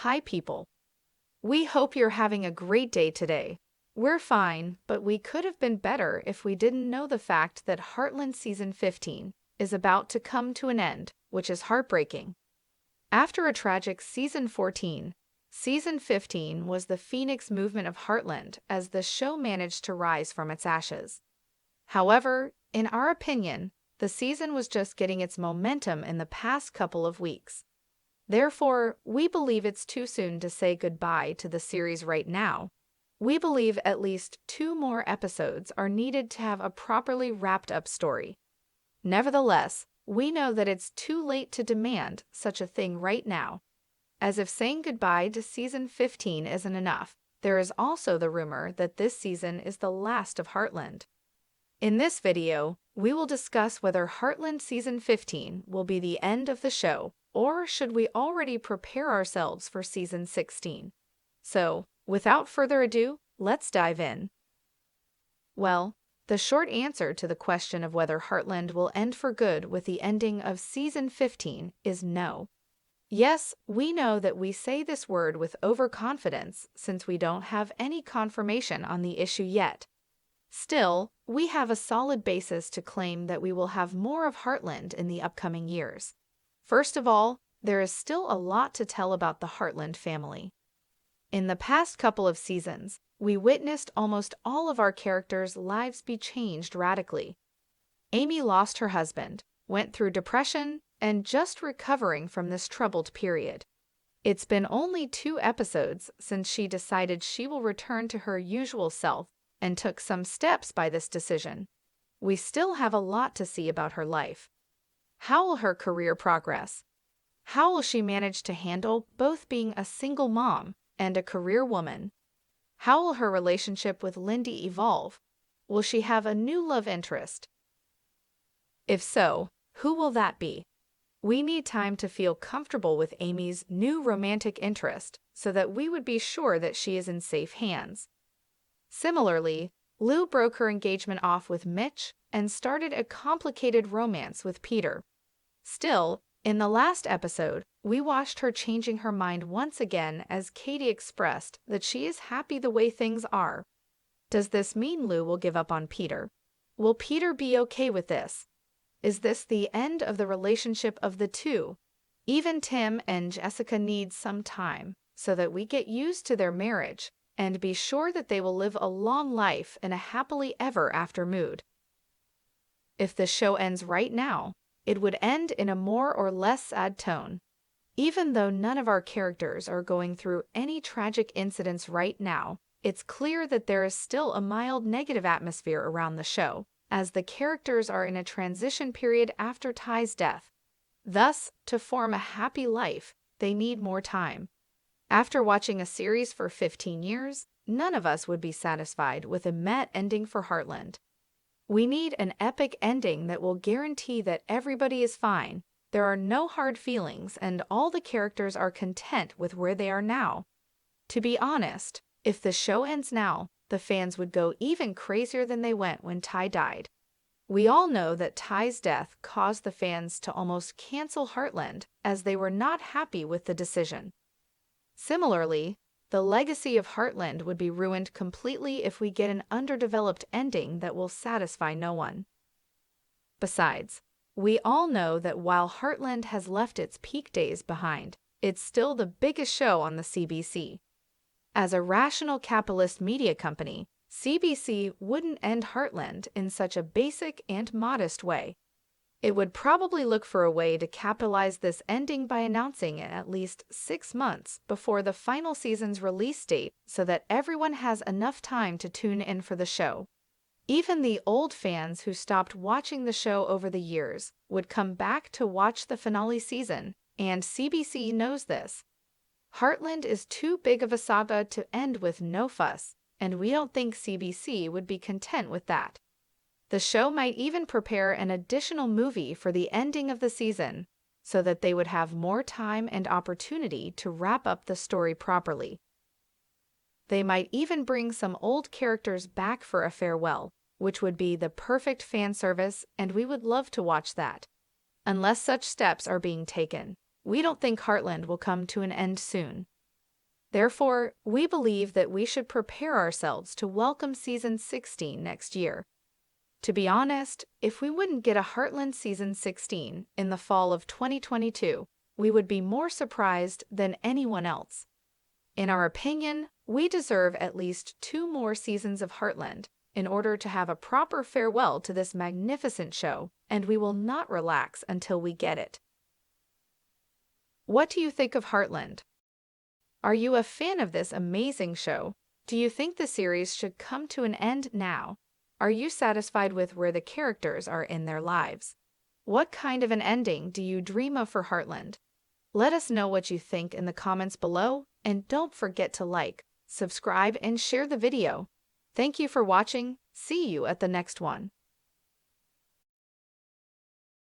Hi, people. We hope you're having a great day today. We're fine, but we could have been better if we didn't know the fact that Heartland Season 15 is about to come to an end, which is heartbreaking. After a tragic Season 14, Season 15 was the phoenix movement of Heartland as the show managed to rise from its ashes. However, in our opinion, the season was just getting its momentum in the past couple of weeks. Therefore, we believe it's too soon to say goodbye to the series right now. We believe at least 2 more episodes are needed to have a properly wrapped-up story. Nevertheless, we know that it's too late to demand such a thing right now. As if saying goodbye to Season 15 isn't enough, there is also the rumor that this season is the last of Heartland. In this video, we will discuss whether Heartland Season 15 will be the end of the show, or should we already prepare ourselves for Season 16? So, without further ado, let's dive in. Well, the short answer to the question of whether Heartland will end for good with the ending of Season 15 is no. Yes, we know that we say this word with overconfidence since we don't have any confirmation on the issue yet. Still, we have a solid basis to claim that we will have more of Heartland in the upcoming years. First of all, there is still a lot to tell about the Heartland family. In the past couple of seasons, we witnessed almost all of our characters' lives be changed radically. Amy lost her husband, went through depression, and just recovering from this troubled period. It's been only 2 episodes since she decided she will return to her usual self and took some steps by this decision. We still have a lot to see about her life. How will her career progress? How will she manage to handle both being a single mom and a career woman? How will her relationship with Lindy evolve? Will she have a new love interest? If so, who will that be? We need time to feel comfortable with Amy's new romantic interest so that we would be sure that she is in safe hands. Similarly, Lou broke her engagement off with Mitch and started a complicated romance with Peter. Still, in the last episode, we watched her changing her mind once again as Katie expressed that she is happy the way things are. Does this mean Lou will give up on Peter? Will Peter be okay with this? Is this the end of the relationship of the two? Even Tim and Jessica need some time so that we get used to their marriage and be sure that they will live a long life in a happily ever after mood. If the show ends right now, it would end in a more or less sad tone. Even though none of our characters are going through any tragic incidents right now, it's clear that there is still a mild negative atmosphere around the show, as the characters are in a transition period after Ty's death. Thus, to form a happy life, they need more time. After watching a series for 15 years, none of us would be satisfied with a meh ending for Heartland. We need an epic ending that will guarantee that everybody is fine, there are no hard feelings, and all the characters are content with where they are now. To be honest, if the show ends now, the fans would go even crazier than they went when Ty died. We all know that Ty's death caused the fans to almost cancel Heartland as they were not happy with the decision. Similarly, the legacy of Heartland would be ruined completely if we get an underdeveloped ending that will satisfy no one. Besides, we all know that while Heartland has left its peak days behind, it's still the biggest show on the CBC. As a rational capitalist media company, CBC wouldn't end Heartland in such a basic and modest way. It would probably look for a way to capitalize this ending by announcing it at least 6 months before the final season's release date so that everyone has enough time to tune in for the show. Even the old fans who stopped watching the show over the years would come back to watch the finale season, and CBC knows this. Heartland is too big of a saga to end with no fuss, and we don't think CBC would be content with that. The show might even prepare an additional movie for the ending of the season, so that they would have more time and opportunity to wrap up the story properly. They might even bring some old characters back for a farewell, which would be the perfect fan service, and we would love to watch that. Unless such steps are being taken, we don't think Heartland will come to an end soon. Therefore, we believe that we should prepare ourselves to welcome Season 16 next year. To be honest, if we wouldn't get a Heartland Season 16 in the fall of 2022, we would be more surprised than anyone else. In our opinion, we deserve at least 2 more seasons of Heartland in order to have a proper farewell to this magnificent show, and we will not relax until we get it. What do you think of Heartland? Are you a fan of this amazing show? Do you think the series should come to an end now? Are you satisfied with where the characters are in their lives? What kind of an ending do you dream of for Heartland? Let us know what you think in the comments below, and don't forget to like, subscribe, and share the video. Thank you for watching. See you at the next one.